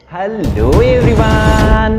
Hello everyone,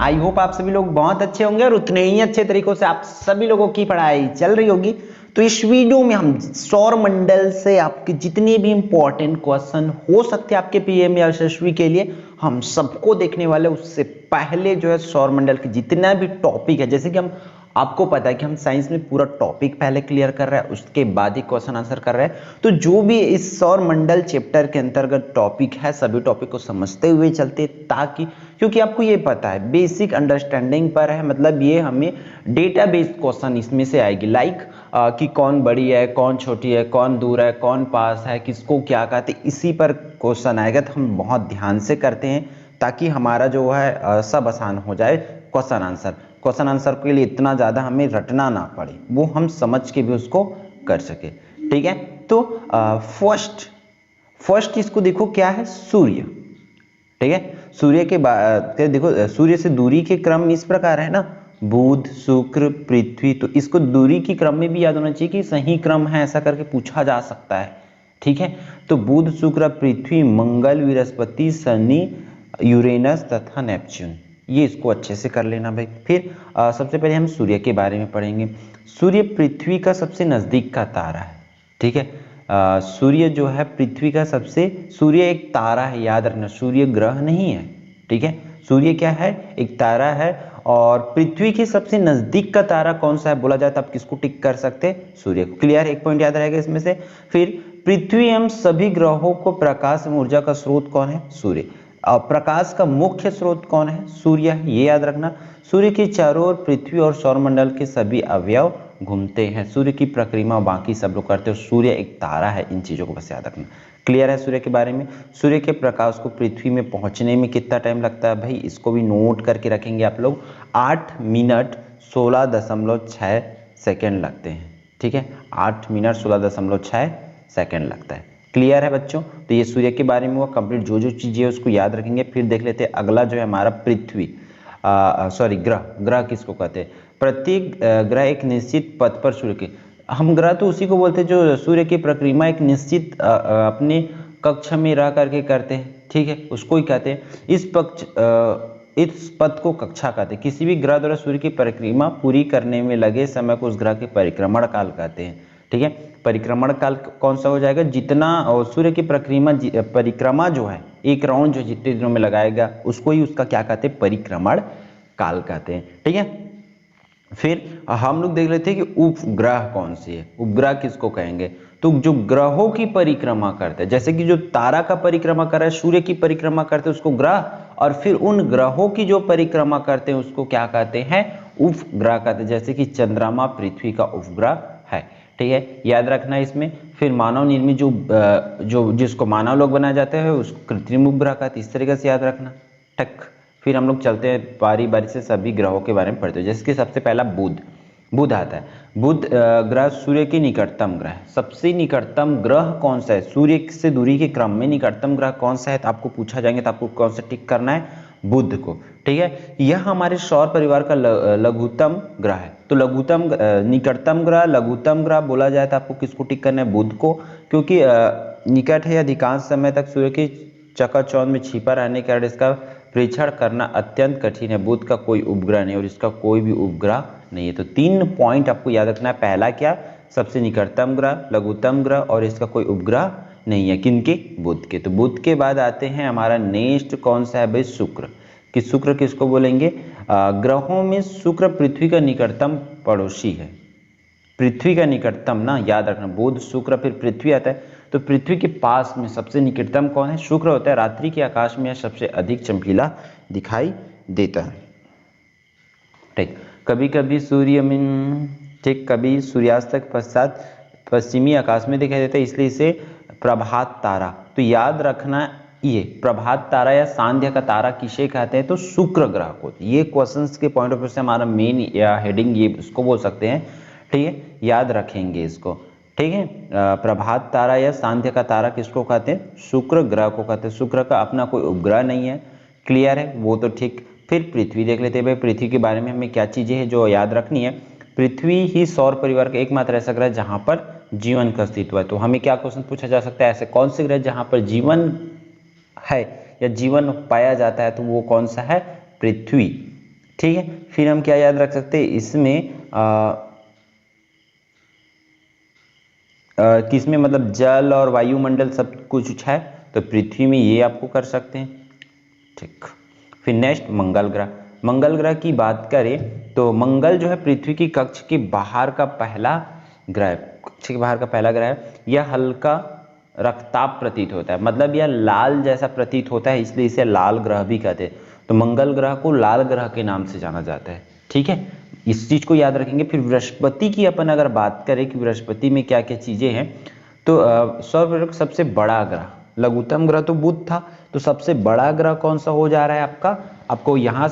I hope आप सभी लोग बहुत अच्छे होंगे और उतने ही अच्छे तरीकों से आप सभी लोगों की पढ़ाई चल रही होगी। तो इस वीडियो में हम सौर मंडल से आपके जितने भी इंपॉर्टेंट क्वेश्चन हो सकते हैं आपके पीएम या यशस्वी के लिए हम सबको देखने वाले। उससे पहले जो है सौर मंडल के जितना भी टॉपिक है, जैसे कि हम आपको पता है कि हम साइंस में पूरा टॉपिक पहले क्लियर कर रहे हैं, उसके बाद ही क्वेश्चन आंसर कर रहे हैं। तो जो भी इस सौर मंडल चैप्टर के अंतर्गत टॉपिक है, सभी टॉपिक को समझते हुए चलते, ताकि क्योंकि आपको ये पता है बेसिक अंडरस्टैंडिंग पर है, मतलब ये हमें डेटा बेस्ड क्वेश्चन इसमें से आएगी। लाइक कि कौन बड़ी है, कौन छोटी है, कौन दूर है, कौन पास है, किसको क्या कहते, इसी पर क्वेश्चन आएगा। तो हम बहुत ध्यान से करते हैं ताकि हमारा जो है सब आसान हो जाए। क्वेश्चन आंसर के लिए इतना ज़्यादा हमें रटना ना पड़े, वो हम समझ के भी उसको कर सके। ठीक है, तो फर्स्ट इसको देखो क्या है, सूर्य। ठीक है, सूर्य के बाद देखो, सूर्य से दूरी के क्रम इस प्रकार है ना, बुध, शुक्र, पृथ्वी। तो इसको दूरी की क्रम में भी याद होना चाहिए कि सही क्रम है, ऐसा करके पूछा जा सकता है। ठीक है, तो बुध, शुक्र, पृथ्वी, मंगल, बृहस्पति, शनि, यूरेनस तथा नेपच्यून, ये इसको अच्छे से कर लेना भाई। फिर सबसे पहले हम सूर्य के बारे में पढ़ेंगे। सूर्य पृथ्वी का सबसे नजदीक का तारा है। ठीक है, सूर्य जो है पृथ्वी का सूर्य एक तारा है, याद रखना, सूर्य ग्रह नहीं है। ठीक है, सूर्य क्या है, एक तारा है। और पृथ्वी के सबसे नजदीक का तारा कौन सा है बोला जाए तो आप किसको टिक कर सकते हैं, सूर्य को। क्लियर, एक पॉइंट याद रहेगा इसमें से। फिर पृथ्वी एवं सभी ग्रहों को प्रकाश एवं ऊर्जा का स्रोत कौन है, सूर्य। प्रकाश का मुख्य स्रोत कौन है, सूर्य है, ये याद रखना। सूर्य के चारों ओर पृथ्वी और सौरमंडल के सभी अवयव घूमते हैं। सूर्य की परिक्रमा बाकी सब लोग करते हैं, सूर्य एक तारा है, इन चीजों को बस याद रखना। क्लियर है सूर्य के बारे में। सूर्य के प्रकाश को पृथ्वी में पहुंचने में कितना टाइम लगता है भाई, इसको भी नोट करके रखेंगे आप लोग। 8 मिनट 16.6 सेकेंड लगते हैं। ठीक है, 8 मिनट 16.6 सेकेंड लगता है। क्लियर है बच्चों, तो ये सूर्य के बारे में हुआ कंप्लीट। जो जो चीजें है उसको याद रखेंगे। फिर देख लेते हैं अगला जो है हमारा पृथ्वी, ग्रह किसको कहते हैं। प्रत्येक ग्रह एक निश्चित पथ पर सूर्य के, हम ग्रह तो उसी को बोलते हैं जो सूर्य की परिक्रमा एक निश्चित अपने कक्ष में रह करके करते हैं। ठीक है, उसको ही कहते हैं। इस पथ को कक्षा कहते हैं। किसी भी ग्रह द्वारा सूर्य की परिक्रमा पूरी करने में लगे समय को उस ग्रह के परिक्रमण काल कहते हैं। ठीक है, परिक्रमण काल कौन सा हो जाएगा, जितना सूर्य की परिक्रमा जो है, एक राउंड जो जितने दिनों में लगाएगा उसको ही उसका क्या कहते हैं, परिक्रमण काल कहते हैं। ठीक है, फिर हम लोग देख लेते हैं कि उपग्रह कौन सी है। उपग्रह किसको कहेंगे, तो जो ग्रहों की परिक्रमा करते हैं, जैसे कि जो तारा का परिक्रमा कर रहा है, सूर्य की परिक्रमा करते हैं उसको ग्रह, और फिर उन ग्रहों की जो परिक्रमा करते हैं उसको क्या कहते हैं, उपग्रह कहते हैं। जैसे कि चंद्रमा पृथ्वी का उपग्रह है। ठीक है, याद रखना इसमें। फिर मानव निर्मित जो जिसको मानव लोग बनाया जाते हैं उसको कृत्रिम उपग्रह कहते हैं। इस तरीके से याद रखना। टक, फिर हम लोग चलते हैं बारी बारी से सभी ग्रहों के बारे में पढ़ते हैं। जैसे कि सबसे पहला बुध आता है। बुध ग्रह सूर्य के निकटतम ग्रह है। सबसे निकटतम ग्रह कौन सा है, सूर्य से दूरी के क्रम में निकटतम ग्रह कौन सा है, तो आपको पूछा जाएंगे तो आपको कौन सा टिक करना है, बुध को। ठीक है, यह हमारे सौर परिवार का लघुत्तम ग्रह है। तो निकटतम ग्रह, लघुत्तम ग्रह बोला जाए तो आपको किसको टिक करना है, बुध को, क्योंकि निकट है। अधिकांश समय तक सूर्य की चकाचौंध में छिपा रहने के कारण इसका परीक्षण करना अत्यंत कठिन है। बुध का कोई उपग्रह नहीं और इसका कोई भी उपग्रह नहीं है। तो 3 पॉइंट आपको याद रखना है। पहला क्या, सबसे निकटतम ग्रह, लघुत्तम ग्रह, और इसका कोई उपग्रह नहीं है। किनके, बुध के। तो बुध के बाद आते हैं हमारा नेक्स्ट कौन सा है भाई, शुक्र। कि शुक्र किसको बोलेंगे, ग्रहों में शुक्र पृथ्वी का निकटतम पड़ोसी है। पृथ्वी का निकटतम ना, याद रखना, बुध, शुक्र, फिर पृथ्वी आता है। तो पृथ्वी के पास में सबसे निकटतम कौन है, शुक्र होता है। रात्रि के आकाश में सबसे अधिक चमकीला दिखाई देता है। ठीक, कभी कभी सूर्य में, ठीक, कभी सूर्यास्त के पश्चात पश्चिमी आकाश में दिखाई देता है, इसलिए इसे प्रभात तारा। तो याद रखना, ये प्रभात तारा या सांध्य का तारा किसे कहते हैं, तो शुक्र ग्रह को। ये क्वेश्चंस के पॉइंट ऑफ व्यू से हमारा मेन या हेडिंग ये इसको बोल सकते हैं। ठीक है, याद रखेंगे इसको। ठीक है, प्रभात तारा या सांध्य का तारा किसको कहते हैं, शुक्र ग्रह को कहते हैं। शुक्र का अपना कोई उपग्रह नहीं है। क्लियर है, वो तो ठीक। फिर पृथ्वी देख लेते हैं भाई। पृथ्वी के बारे में हमें क्या चीजें हैं जो याद रखनी है। पृथ्वी ही सौर परिवार का एकमात्र ऐसा ग्रह जहां पर जीवन का अस्तित्व है। तो हमें क्या क्वेश्चन पूछा जा सकता है, ऐसे कौन से ग्रह जहां पर जीवन है या जीवन पाया जाता है तो वो कौन सा है, पृथ्वी। ठीक है, फिर हम क्या याद रख सकते हैं इसमें किसमें, मतलब जल और वायुमंडल सब कुछ है तो पृथ्वी में, ये आपको कर सकते हैं। ठीक, फिर नेक्स्ट मंगल ग्रह। मंगल ग्रह की बात करें तो मंगल जो है पृथ्वी की कक्ष के बाहर का पहला ग्रह है, कक्ष के बाहर का पहला ग्रह है। यह हल्का रक्ताभ प्रतीत होता है, मतलब यह लाल जैसा प्रतीत होता है, इसलिए इसे लाल ग्रह भी कहते हैं। तो मंगल ग्रह को लाल ग्रह के नाम से जाना जाता है। ठीक है, इस चीज को याद रखेंगे। फिर बृहस्पति की अपन अगर बात करें कि बृहस्पति में क्या क्या चीजें हैं, तो सौर का सबसे बड़ा ग्रह, लघुत्तम ग्रह तो बुध था, तो सबसे बड़ा ग्रह कौन सा हो जा रहा है आपका, आपको यहाँ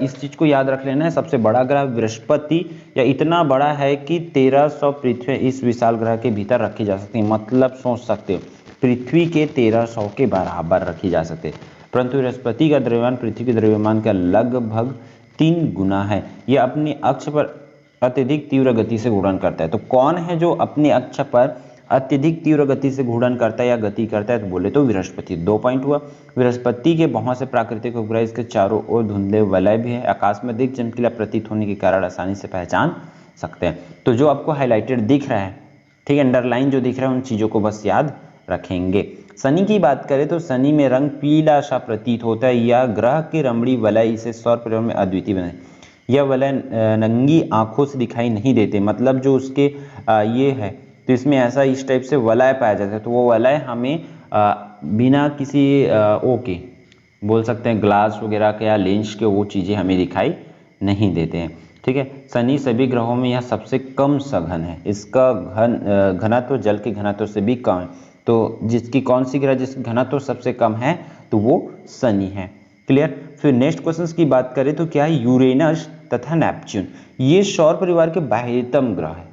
इस चीज को याद रख लेना है। सबसे बड़ा ग्रह बृहस्पति, या इतना बड़ा है कि 1300 पृथ्वी इस विशाल ग्रह के भीतर रखी जा सकती है, मतलब सोच सकते हो पृथ्वी के 1300 के बराबर रखी जा सकते हैं। परंतु बृहस्पति का द्रव्यमान पृथ्वी के द्रव्यमान का लगभग 3 गुना है। यह अपने अक्ष पर अत्यधिक तीव्र गति से घूर्णन करता है। तो कौन है जो अपने अक्ष पर अत्यधिक तीव्र गति से घूर्णन करता है या गति करता है, तो बोले तो बृहस्पति। 2 पॉइंट हुआ। बृहस्पति के बहुत से प्राकृतिक उपग्रह इसके चारों ओर धुंधले वलय भी है, आकाश में अधिक चमकीला प्रतीत होने के कारण आसानी से पहचान सकते हैं। तो जो आपको हाईलाइटेड दिख रहा है, ठीक है, अंडरलाइन जो दिख रहा है, उन चीजों को बस याद रखेंगे। शनि की बात करें तो शनि में रंग पीला सा प्रतीत होता है। यह ग्रह के रमणीय वलय इसे सौर परिवार में अद्वितीय बनाए। यह वलय नंगी आंखों से दिखाई नहीं देते, मतलब जो उसके ये है, तो इसमें ऐसा इस टाइप से वलय पाया जाता है। तो वो वलय हमें बिना किसी ओके बोल सकते हैं ग्लास वगैरह के या लेंस के, वो चीज़ें हमें दिखाई नहीं देते हैं। ठीक है, शनि सभी ग्रहों में यह सबसे कम सघन है। इसका घनत्व जल के घनत्व से भी कम है। तो जिसकी कौन सी ग्रह जिसकी घनत्व सबसे कम है, तो वो शनि है। क्लियर। फिर नेक्स्ट क्वेश्चन की बात करें तो क्या है, यूरेनस तथा नेपच्यून, ये सौर परिवार के बाह्यतम ग्रह है।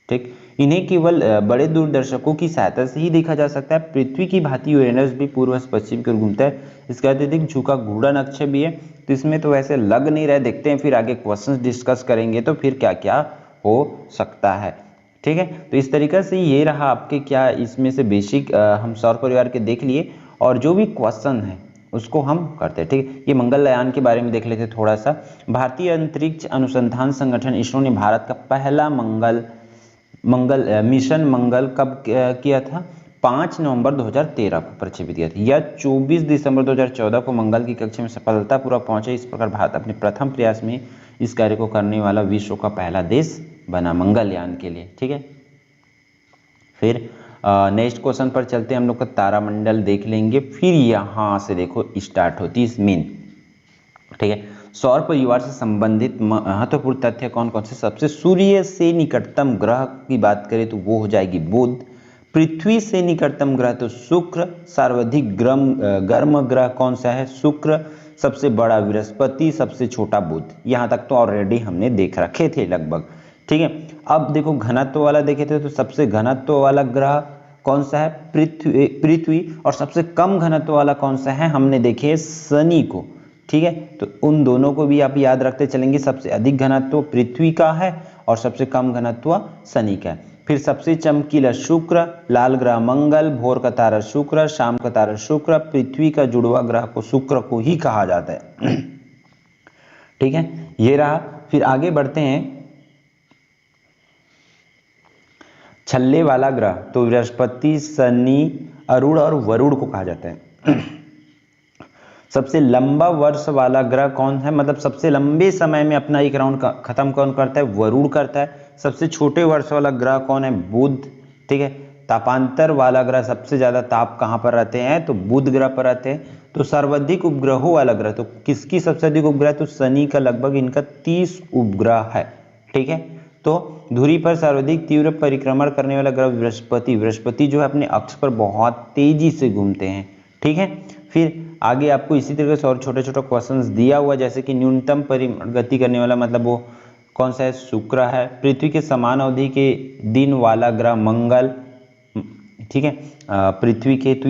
ठीक, इन्हें केवल बड़े दूरदर्शकों की सहायता से ही देखा जा सकता है। पृथ्वी की भांति यूरेनस भी पूर्व से पश्चिम की ओर घूमता है। इसका अत्यधिक झुका घूर्णन अक्ष भी है, तो इसमें तो वैसे लग नहीं रहा। देखते हैं फिर आगे क्वेश्चंस डिस्कस करेंगे तो फिर क्या क्या हो सकता है। ठीक है, तो इस तरीके से ये रहा आपके क्या इसमें से बेसिक हम सौर परिवार के देख लिए, और जो भी क्वेश्चन है उसको हम करते हैं। ठीक है, ये मंगलयान के बारे में देख लेते थोड़ा सा। भारतीय अंतरिक्ष अनुसंधान संगठन इसरो ने भारत का पहला मिशन मंगल कब किया था, 5 नवंबर 2013 को प्रक्षेपित किया था। यह 24 दिसंबर 2014 को मंगल की कक्षा में सफलतापूर्वक पहुंचे। इस प्रकार भारत अपने प्रथम प्रयास में इस कार्य को करने वाला विश्व का पहला देश बना मंगलयान के लिए। ठीक है, फिर नेक्स्ट क्वेश्चन पर चलते हैं। हम लोग का तारामंडल देख लेंगे, फिर यहाँ से देखो स्टार्ट होती है मेन। ठीक है, सौर परिवार से संबंधित महत्वपूर्ण तथ्य कौन कौन से। सबसे सूर्य से निकटतम ग्रह की बात करें तो वो हो जाएगी बुध। पृथ्वी से निकटतम ग्रह तो शुक्र। सर्वाधिक गर्म ग्रह कौन सा है, शुक्र। सबसे बड़ा बृहस्पति, सबसे छोटा बुध। यहाँ तक तो ऑलरेडी हमने देख रखे थे लगभग। ठीक है, अब देखो घनत्व वाला देखे थे तो सबसे घनत्व वाला ग्रह कौन सा है, पृथ्वी। और सबसे कम घनत्व वाला कौन सा है, हमने देखे शनि को। ठीक है, तो उन दोनों को भी आप याद रखते चलेंगे। सबसे अधिक घनत्व पृथ्वी का है और सबसे कम घनत्व शनि का है। फिर सबसे चमकीला शुक्र, लाल ग्रह मंगल, भोर का तारा शुक्र, शाम का तारा शुक्र। पृथ्वी का जुड़वा ग्रह को शुक्र को ही कहा जाता है। ठीक है, ये रहा। फिर आगे बढ़ते हैं। छल्ले वाला ग्रह तो बृहस्पति, शनि, अरुण और वरुण को कहा जाता है। सबसे लंबा वर्ष वाला ग्रह कौन है, मतलब सबसे लंबे समय में अपना एक राउंड खत्म कौन करता है, वरुण करता है। सबसे छोटे वर्ष वाला ग्रह कौन है, बुध। ठीक है, तापांतर वाला ग्रह सबसे ज्यादा ताप कहाँ पर रहते हैं, तो बुध ग्रह पर रहते हैं। तो सर्वाधिक उपग्रहों वाला ग्रह तो किसकी सबसे अधिक उपग्रह, तो शनि का लगभग इनका 30 उपग्रह है। ठीक है, तो धुरी पर सर्वाधिक तीव्र परिक्रमण करने वाला ग्रह बृहस्पति जो है अपने अक्ष पर बहुत तेजी से घूमते हैं। ठीक है, फिर आगे आपको इसी तरीके से और छोटे छोटे क्वेश्चंस दिया हुआ, जैसे कि न्यूनतम गति करने वाला मतलब वो कौन सा है, शुक्र है। पृथ्वी के समान अवधि के दिन वाला ग्रह मंगल। ठीक है, पृथ्वी के तो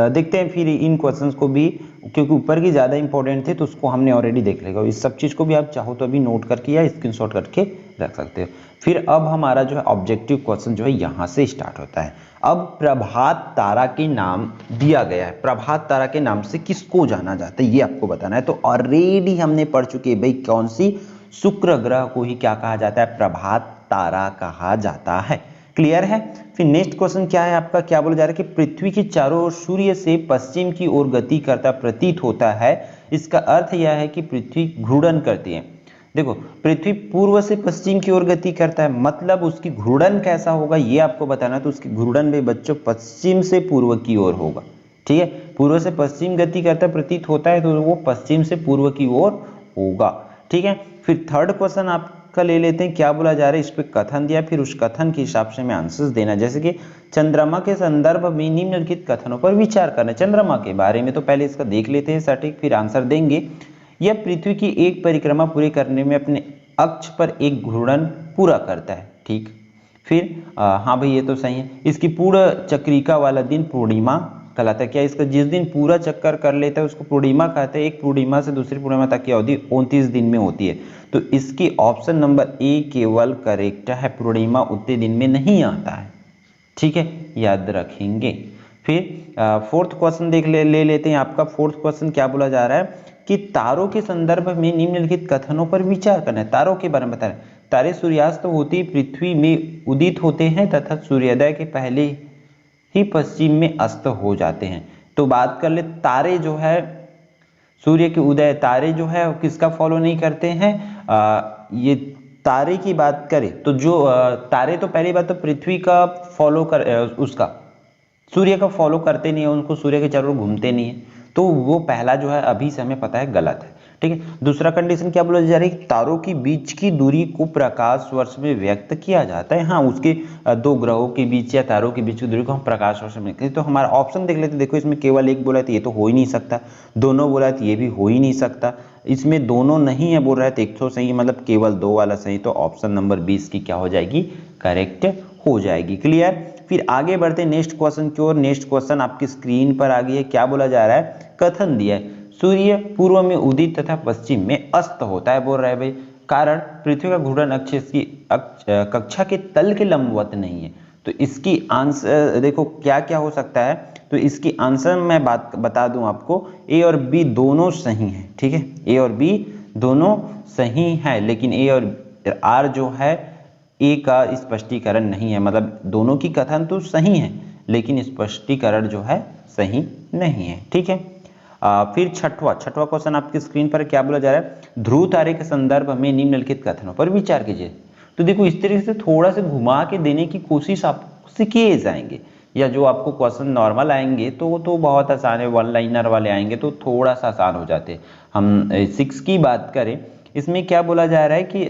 देखते हैं फिर इन क्वेश्चंस को भी, क्योंकि ऊपर की ज्यादा इंपॉर्टेंट थे तो उसको हमने ऑलरेडी देख लेगा। इस सब चीज को भी आप चाहो तो अभी नोट करके या स्क्रीनशॉट करके रख सकते हो। फिर अब हमारा जो है ऑब्जेक्टिव क्वेश्चन जो है यहाँ से स्टार्ट होता है। अब प्रभात तारा के नाम दिया गया है, प्रभात तारा के नाम से किसको जाना जाता है ये आपको बताना है। तो ऑलरेडी हमने पढ़ चुके हैं भाई, कौन सी, शुक्र ग्रह को ही क्या कहा जाता है, प्रभात तारा कहा जाता है। क्लियर है। फिर नेक्स्ट क्वेश्चन क्या है आपका, क्या बोला जा रहा है कि पृथ्वी के चारों ओर सूर्य से पश्चिम की ओर गति करता प्रतीत होता है। इसका अर्थ यह है कि पृथ्वी घूर्णन करती है। देखो, पृथ्वी पूर्व से पश्चिम की ओर गति करता है, मतलब उसकी घूर्णन कैसा होगा ये आपको बताना है। तो उसकी घूर्णन भी बच्चों पश्चिम से पूर्व की ओर होगा। ठीक है, पूर्व से पश्चिम गति करता प्रतीत होता है तो वो पश्चिम से पूर्व की ओर होगा। ठीक है। फिर थर्ड क्वेश्चन आपका ले लेते हैं, क्या बोला जा रहा है, इस पे कथन दिया, फिर उस कथन के हिसाब से हमें आंसर्स देना। जैसे कि चंद्रमा के संदर्भ में निम्नलिखित कथनों पर विचार करना। चंद्रमा के बारे में तो पहले इसका देख लेते हैं सटीक, फिर आंसर देंगे। यह पृथ्वी की एक परिक्रमा पूरी करने में अपने अक्ष पर एक घूर्णन पूरा करता है। ठीक। फिर हाँ भाई ये तो सही है। इसकी पूर्ण चक्रिका वाला दिन पूर्णिमा कहलाता है। क्या इसका जिस दिन पूरा चक्कर कर लेता है उसको पूर्णिमा कहते हैं। एक पूर्णिमा से दूसरी पूर्णिमा तक की अवधि 29 दिन में होती है। तो इसकी ऑप्शन नंबर ए केवल करेक्ट है, पूर्णिमा उतने दिन में नहीं आता है। ठीक है, याद रखेंगे। फिर फोर्थ क्वेश्चन ले लेते हैं आपका। फोर्थ क्वेश्चन क्या बोला जा रहा है कि तारों के संदर्भ में निम्नलिखित कथनों पर विचार करना है। तारों के बारे में बता रहे हैं। तारे सूर्यास्त होते ही पृथ्वी में उदित होते हैं तथा सूर्योदय के पहले ही पश्चिम में अस्त हो जाते हैं। तो बात कर ले, तारे जो है सूर्य के उदय, तारे जो है किसका फॉलो नहीं करते हैं, ये तारे की बात करें तो जो तारे तो पहली बात तो पृथ्वी का फॉलो कर, उसका सूर्य का फॉलो करते नहीं है, उनको सूर्य के चारों ओर घूमते नहीं है। तो वो पहला जो है अभी से हमें पता है गलत है। ठीक है। दूसरा कंडीशन क्या बोला जा रहा है, तारों की बीच की दूरी को प्रकाश वर्ष में व्यक्त किया जाता है। हाँ, उसके दो ग्रहों के बीच या तारों के बीच की दूरी को हम प्रकाश वर्ष में व्यक्त करते हैं। तो हमारा ऑप्शन देख लेते, देखो इसमें केवल एक बोला है तो ये तो हो ही नहीं सकता, दोनों बोला है तो ये भी हो ही नहीं सकता, इसमें दोनों नहीं है बोल रहा है तो एक तो सही, मतलब केवल दो वाला सही। तो ऑप्शन नंबर 20 की क्या हो जाएगी, करेक्ट हो जाएगी। क्लियर। फिर आगे बढ़ते हैं नेक्स्ट क्वेश्चन की ओर। नेक्स्ट क्वेश्चन आपकी स्क्रीन पर आ गई है। क्या बोला जा रहा है, कथन दिया है सूर्य पूर्व में उदित तथा पश्चिम में अस्त होता है। बोल रहा है भाई कारण पृथ्वी का घूर्णन अक्ष इसकी कक्षा के तल के लंबवत नहीं है। तो इसकी आंसर देखो क्या क्या हो सकता है। तो इसकी आंसर मैं बात बता दूं आपको, ए और बी दोनों सही हैं। ठीक है, ए और बी दोनों सही है, लेकिन ए और आर जो है ए का स्पष्टीकरण नहीं है। मतलब दोनों की कथन तो सही है लेकिन स्पष्टीकरण जो है सही नहीं है। ठीक है। फिर छठवां क्वेश्चन आपकी स्क्रीन पर क्या बोला जा रहा है, ध्रुव तारे के संदर्भ में निम्नलिखित कथनों पर विचार कीजिए। तो देखो इस तरीके से थोड़ा सा घुमा के देने की कोशिश आपसे किए जाएंगे, या जो आपको क्वेश्चन नॉर्मल आएंगे तो बहुत आसान है, वन लाइनर वाले आएंगे तो थोड़ा सा आसान हो जाते हैं। हम 6 की बात करें, इसमें क्या बोला जा रहा है कि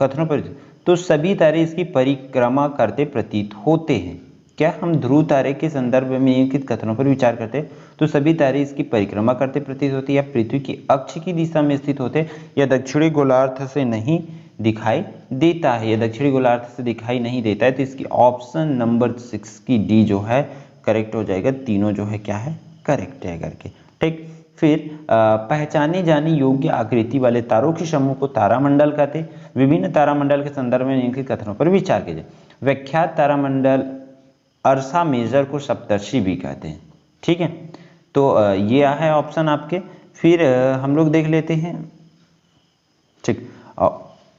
कथनों पर तो सभी तारे इसकी परिक्रमा करते प्रतीत होते हैं। क्या हम ध्रुव तारे के संदर्भ में निम्नलिखित कथनों पर विचार करते हैं तो सभी तारे इसकी परिक्रमा करते प्रतीत होते हैं, या पृथ्वी की अक्ष की दिशा में स्थित होते, या दक्षिणी गोलार्ध से नहीं दिखाई देता है, या दक्षिणी गोलार्ध से दिखाई नहीं देता है। तो इसकी ऑप्शन नंबर 6 की डी जो है करेक्ट हो जाएगा। तीनों जो है क्या है, करेक्ट है करके। ठीक। फिर पहचाने जाने योग्य आकृति वाले तारों के समूह को तारामंडल कहते हैं। विभिन्न तारामंडल के संदर्भ में इनके कथनों पर विचार कीजिए। विख्यात तारामंडल अर्सा मेजर को सप्तर्षि भी कहते हैं। ठीक है, तो ये है ऑप्शन आपके। फिर हम लोग देख लेते हैं। ठीक,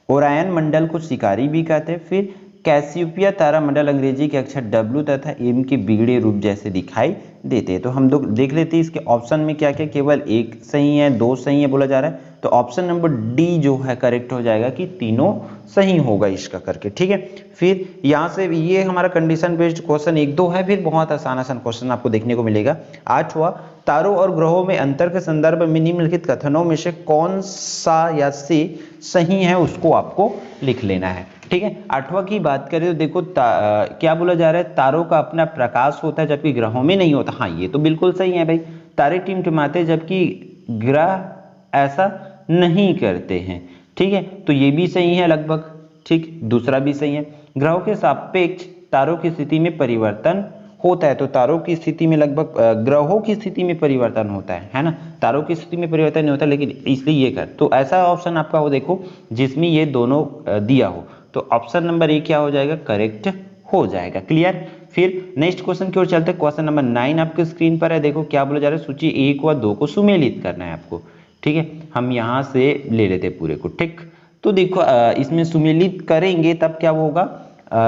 ओरायन मंडल को शिकारी भी कहते हैं। फिर कैसियोपिया तारामंडल अंग्रेजी के अक्षर W तथा M के बिगड़े रूप जैसे दिखाई देते हैं। तो हम लोग देख लेते हैं इसके ऑप्शन में क्या क्या, केवल एक सही है, दो सही है बोला जा रहा है। तो ऑप्शन नंबर डी जो है करेक्ट हो जाएगा कि तीनों सही होगा इसका करके। ठीक है। फिर यहाँ से ये हमारा कंडीशन बेस्ड क्वेश्चन 1-2 है, फिर बहुत आसान क्वेश्चन आपको देखने को मिलेगा। 8वां, तारों और ग्रहों में अंतर के संदर्भ में निम्नलिखित कथनों में से कौन सा या से सही है उसको आपको लिख लेना है। ठीक है। 8वां की बात करें तो देखो क्या बोला जा रहा है, तारों का अपना प्रकाश होता है जबकि ग्रहों में नहीं होता। हाँ, ये तो बिल्कुल सही है भाई, तारे टिमटिमाते जबकि ग्रह ऐसा नहीं करते हैं। ठीक है, तो ये भी सही है लगभग। ठीक, दूसरा भी सही है। ग्रहों के सापेक्ष तारों की स्थिति में परिवर्तन होता है। तो तारों की स्थिति में लगभग ग्रहों की स्थिति में परिवर्तन होता है ना। तारों की स्थिति में परिवर्तन नहीं होता, लेकिन इसलिए ये कर, तो ऐसा ऑप्शन आपका हो देखो जिसमें ये दोनों दिया हो। तो ऑप्शन नंबर ए क्या हो जाएगा, करेक्ट हो जाएगा। क्लियर। फिर नेक्स्ट क्वेश्चन की ओर चलते हैं। क्वेश्चन नंबर 9 आपके स्क्रीन पर है। देखो क्या बोला जा रहा है, सूची 1 व 2 को सुमेलित करना है आपको। ठीक है, हम यहाँ से ले लेते हैं पूरे को। ठीक, तो देखो इसमें सुमेलित करेंगे तब क्या होगा,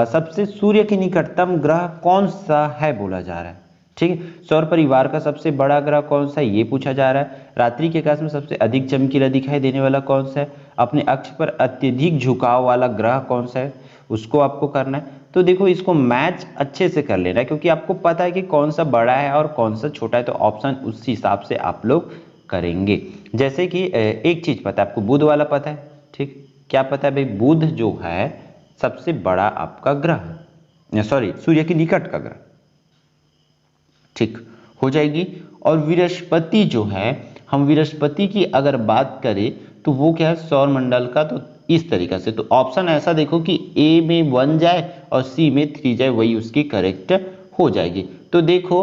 सबसे सूर्य के निकटतम ग्रह कौन सा है बोला जा रहा है। ठीक है, सौर परिवार का सबसे बड़ा ग्रह कौन सा है ये पूछा जा रहा है। रात्रि के आकाश में सबसे अधिक चमकीला दिखाई देने वाला कौन सा है। अपने अक्ष पर अत्यधिक झुकाव वाला ग्रह कौन सा है, उसको आपको करना है। तो देखो इसको मैच अच्छे से कर लेना है, क्योंकि आपको पता है कि कौन सा बड़ा है और कौन सा छोटा है, तो ऑप्शन उस हिसाब से आप लोग करेंगे। जैसे कि एक चीज पता है आपको, बुध वाला पता है। ठीक, क्या पता है भाई, बुध जो है सबसे बड़ा आपका ग्रह है, सॉरी सूर्य के निकट का ग्रह। ठीक हो जाएगी। और बृहस्पति जो है, हम बृहस्पति की अगर बात करें तो वो क्या है, सौर मंडल का। तो इस तरीका से तो ऑप्शन ऐसा देखो कि ए में 1 जाए और सी में 3 जाए, वही उसकी करेक्ट हो जाएगी। तो देखो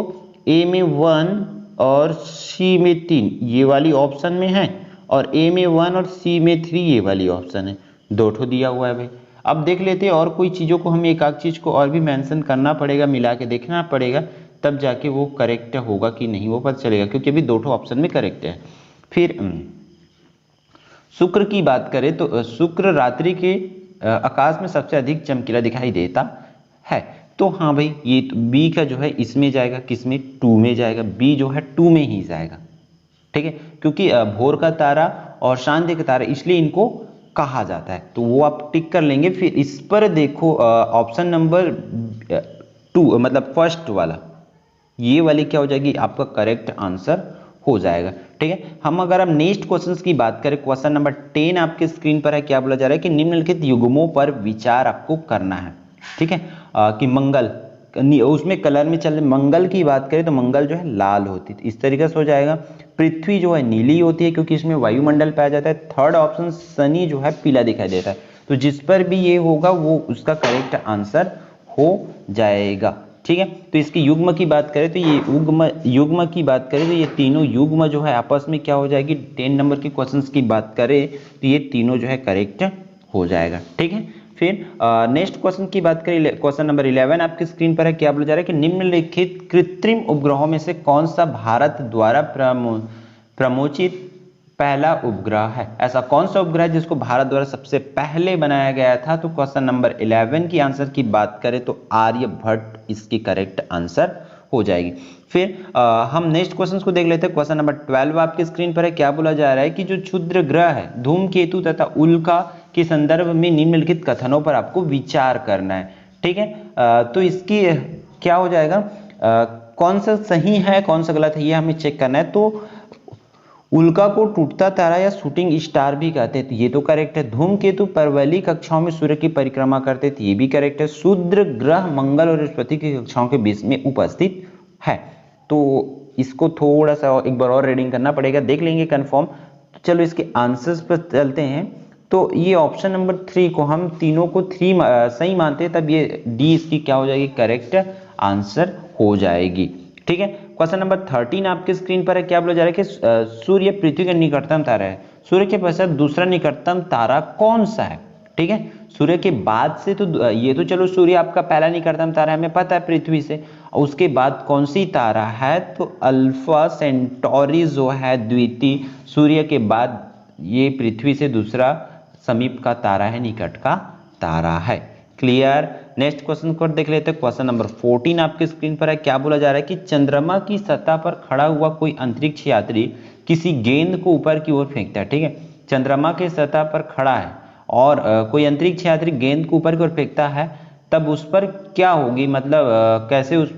ए में 1 और सी में 3 ये वाली ऑप्शन में है, और ए में 1 और सी में 3 ये वाली ऑप्शन है। दो ठो दिया हुआ है भाई। अब देख लेते हैं और कोई चीज़ों को, हमें एक आध चीज़ को और भी मेंशन करना पड़ेगा, मिला के देखना पड़ेगा, तब जाके वो करेक्ट होगा कि नहीं वो पता चलेगा, क्योंकि अभी दो ठो ऑप्शन में करेक्ट है। फिर शुक्र की बात करें तो शुक्र रात्रि के आकाश में सबसे अधिक चमकीला दिखाई देता है। तो हाँ भाई, ये तो बी का जो है इसमें जाएगा, किसमें, 2 में जाएगा। बी जो है 2 में ही जाएगा। ठीक है, क्योंकि भोर का तारा और शांति का तारा, इसलिए इनको कहा जाता है। तो वो आप टिक कर लेंगे। फिर इस पर देखो ऑप्शन नंबर 2 मतलब फर्स्ट वाला, ये वाली क्या हो जाएगी, आपका करेक्ट आंसर हो जाएगा। ठीक है, हम अगर हम नेक्स्ट क्वेश्चंस की बात करें, क्वेश्चन नंबर 10 आपके स्क्रीन पर है। क्या बोला जा रहा है कि निम्नलिखित युग्मों पर विचार आपको करना है। ठीक है, कि मंगल, उसमें कलर में चल, मंगल की बात करें तो मंगल जो है लाल होती है, इस तरीके से हो जाएगा। पृथ्वी जो है नीली होती है, क्योंकि इसमें वायुमंडल पाया जाता है। थर्ड ऑप्शन शनि जो है पीला दिखाई देता है। तो जिस पर भी ये होगा वो उसका करेक्ट आंसर हो जाएगा। ठीक है, तो इसकी युग्म की बात करें तो ये युग्म की बात करें तो ये तीनों युग्म जो है आपस में क्या हो जाएगी, 10 नंबर के क्वेश्चंस की बात करें तो ये तीनों जो है करेक्ट हो जाएगा। ठीक है, फिर नेक्स्ट क्वेश्चन की बात करें, क्वेश्चन नंबर 11 आपकी स्क्रीन पर है। क्या बोला जा रहा है कि निम्नलिखित कृत्रिम उपग्रहों में से कौन सा भारत द्वारा प्रमोचित पहला उपग्रह है। ऐसा कौन सा उपग्रह जिसको भारत द्वारा सबसे पहले बनाया गया था। तो क्वेश्चन नंबर 11 की आंसर की बात करें तो आर्यभट्ट इसकी करेक्ट आंसर हो जाएगी। फिर हम नेक्स्ट क्वेश्चन को देख लेते हैं। क्वेश्चन नंबर 12 आपके स्क्रीन पर है। क्या बोला जा रहा है कि जो क्षुद्र ग्रह है धूमकेतु तथा उल्का के संदर्भ में निम्नलिखित कथनों पर आपको विचार करना है। ठीक है, तो इसकी क्या हो जाएगा, कौन सा सही है कौन सा गलत है ये हमें चेक करना है। तो उल्का को टूटता तारा या शूटिंग स्टार भी कहते हैं, तो ये तो करेक्ट है। धूमकेतु परवलयी कक्षाओं में सूर्य की परिक्रमा करते थे, ये भी करेक्ट है। क्षुद्र ग्रह मंगल और बृहस्पति की कक्षाओं के बीच में उपस्थित है। तो इसको थोड़ा सा एक बार और रीडिंग करना पड़ेगा, देख लेंगे कंफर्म। तो चलो इसके आंसर्स पर चलते हैं। तो ये ऑप्शन नंबर 3 को हम तीनों को 3 सही मानते हैं, तब ये डी इसकी क्या हो जाएगी, करेक्ट आंसर हो जाएगी। ठीक है, क्वेश्चन नंबर 13 आपके स्क्रीन पर है। क्या बोला जा रहा है कि सूर्य पृथ्वी का निकटतम तारा है। सूर्य के पश्चात दूसरा निकटतम तारा कौन सा है। ठीक है, सूर्य के बाद से तो ये तो चलो सूर्य आपका पहला निकटतम तारा है, हमें पता है पृथ्वी से। उसके बाद कौन सी तारा है, तो अल्फा सेंटोरी जो है द्वितीय, सूर्य के बाद ये पृथ्वी से दूसरा समीप का तारा है, निकट का तारा है। क्लियर। नेक्स्ट क्वेश्चन को देख लेते हैं। क्वेश्चन नंबर 14 आपके स्क्रीन पर है। क्या बोला जा रहा है कि चंद्रमा की सतह पर खड़ा हुआ कोई अंतरिक्ष यात्री किसी गेंद को ऊपर की ओर फेंकता है। ठीक है, चंद्रमा के सतह पर खड़ा है और कोई अंतरिक्ष यात्री गेंद को ऊपर की ओर फेंकता है, तब उस पर क्या होगी, मतलब कैसे उस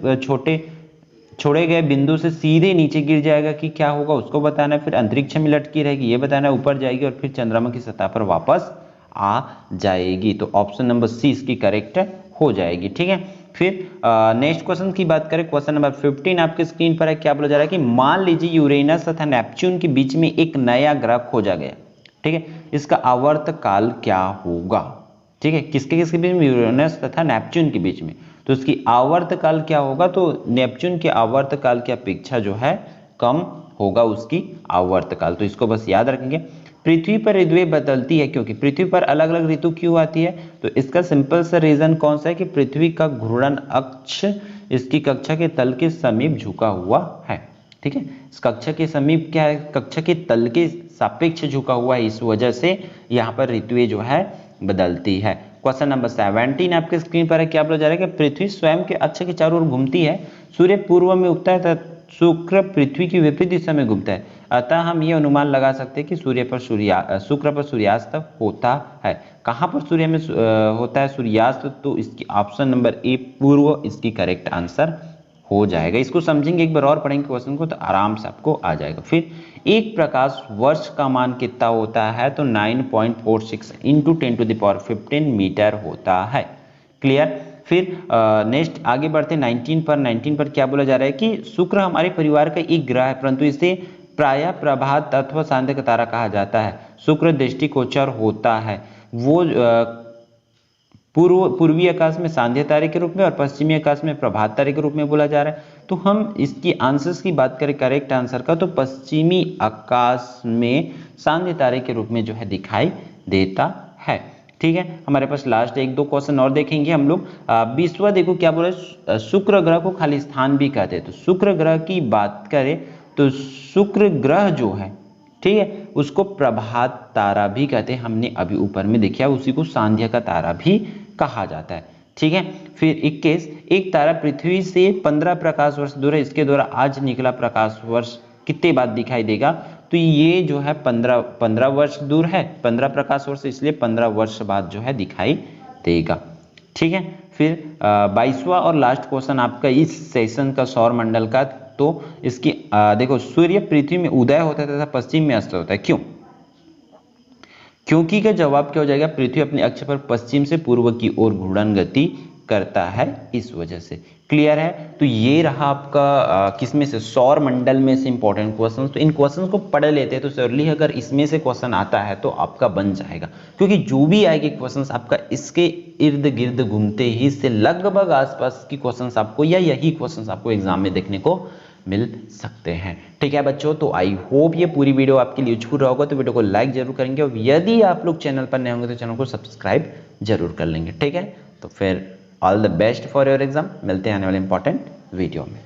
छोड़े गए बिंदु से सीधे नीचे गिर जाएगा कि क्या होगा उसको बताना है। फिर अंतरिक्ष में लटकी रहेगी ये बताना है, ऊपर जाएगी और फिर चंद्रमा की सतह पर वापस आ जाएगी। तो ऑप्शन नंबर सी इसकी करेक्ट हो जाएगी। ठीक है, फिर नेक्स्ट क्वेश्चन की बात करें। क्वेश्चन नंबर 15 आपके स्क्रीन पर है। क्या बोला जा रहा है कि मान लीजिए यूरेनस तथा नेपच्यून के बीच में एक नया ग्रह खोजा गया। ठीक है, इसका आवर्तकाल क्या होगा। ठीक है, किसके किसके बीच में, यूरेनस तथा नेपच्यून के बीच में। तो इसकी आवर्तकाल क्या होगा, तो नेपच्यून के आवर्तकाल की अपेक्षा जो है कम होगा उसकी आवर्तकाल। तो इसको बस याद रखेंगे। पृथ्वी पर ऋतुएं बदलती है क्योंकि पृथ्वी पर अलग अलग ऋतु क्यों आती है? तो इसका सिंपल सा रीजन कौन सा है कि पृथ्वी का घूर्णन अक्ष इसकी कक्षा के तल के समीप झुका हुआ है। ठीक है, इस कक्षा के समीप क्या है, कक्षा के तल के सापेक्ष झुका हुआ है, इस वजह से यहाँ पर ऋतुएं जो है बदलती है। क्वेश्चन नंबर 17 आपके स्क्रीन पर है, क्या बोला जा रहा है कि पृथ्वी स्वयं के अक्ष के चारों ओर घूमती है, सूर्य पूर्व में उगता है तथा शुक्र पृथ्वी की विपरीत दिशा में घूमता है। अतः हम ये अनुमान लगा सकते हैं कि शुक्र पर सूर्यास्त होता है। कहाँ पर सूर्य में होता है सूर्यास्त? तो इसकी ऑप्शन नंबर ए पूर्व इसकी करेक्ट आंसर हो जाएगा। इसको समझेंगे, एक बार और पढ़ेंगे क्वेश्चन को तो आराम से आपको आ जाएगा। फिर एक प्रकाश वर्ष का मान कितना होता है? तो 9.46 इंटू 10⁻15 मीटर होता है। क्लियर। फिर नेक्स्ट आगे बढ़ते 19 पर क्या बोला जा रहा है कि शुक्र हमारे परिवार का एक ग्रह है, परंतु इसे प्रायः प्रभात अथवा सांध्य का तारा कहा जाता है। शुक्र दृष्टिगोचर होता है, वो पूर्वी आकाश में सांध्य तारे के रूप में और पश्चिमी आकाश में प्रभात तारे के रूप में बोला जा रहा है। तो हम इसकी आंसर्स की बात करें करेक्ट आंसर का, तो पश्चिमी आकाश में सांध्य तारे के रूप में जो है दिखाई देता है। ठीक है, हमारे पास लास्ट 1-2 क्वेश्चन और देखेंगे हम लोग। 20वां देखो क्या बोला, शुक्र ग्रह को खाली स्थान भी कहते हैं। तो शुक्र ग्रह की बात करें तो शुक्र ग्रह जो है, ठीक है, उसको प्रभात तारा भी कहते हैं। हमने अभी ऊपर में देखा, उसी को सांध्य का तारा भी कहा जाता है। ठीक है। फिर 21, एक तारा पृथ्वी से 15 प्रकाश वर्ष दूर है, इसके द्वारा आज निकला प्रकाश वर्ष कितने बाद दिखाई देगा? तो ये जो है 15 वर्ष दूर है, 15 प्रकाश वर्ष, इसलिए 15 वर्ष बाद जो है दिखाई देगा। ठीक है। फिर 22वां और लास्ट क्वेश्चन आपका इस सेशन का सौर मंडल का, तो इसकी देखो, सूर्य पृथ्वी में उदय होता है तथा पश्चिम में अस्त होता है, क्यों? क्योंकि का जवाब क्या हो जाएगा, पृथ्वी अपने अक्ष पर पश्चिम से पूर्व की ओर घूर्णन गति करता है, इस वजह से। क्लियर है। तो ये रहा आपका किसमें से, सौर मंडल में से इंपॉर्टेंट क्वेश्चन। तो इन क्वेश्चन को पढ़ लेते हैं तो श्योरली अगर इसमें से क्वेश्चन आता है तो आपका बन जाएगा, क्योंकि जो भी आएगी क्वेश्चन आपका इसके इर्द गिर्द घूमते ही से लगभग आसपास की क्वेश्चन आपको या यही क्वेश्चन आपको एग्जाम में देखने को मिल सकते हैं। ठीक है बच्चों, तो आई होप ये पूरी वीडियो आपके लिए यूजफुल रहा होगा। तो वीडियो को लाइक जरूर करेंगे और यदि आप लोग चैनल पर नए होंगे तो चैनल को सब्सक्राइब जरूर कर लेंगे। ठीक है, तो फिर all the best for your exam. मिलते हैं आने वाले इंपॉर्टेंट वीडियो में।